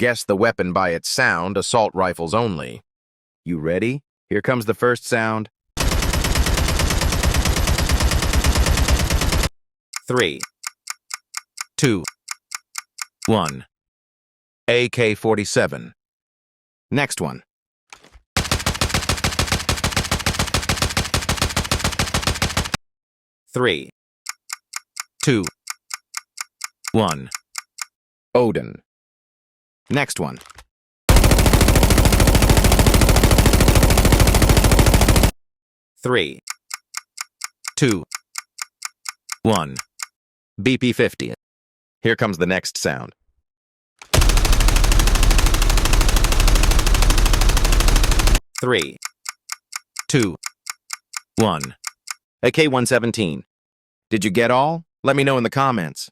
Guess the weapon by its sound, assault rifles only. You ready? Here comes the first sound. 3, 2, 1. AK-47. Next one. 3, 2, 1. Odin. Next one. 3, 2, 1. BP-50. Here comes the next sound. 3, 2, 1. AK-117. Did you get all? Let me know in the comments.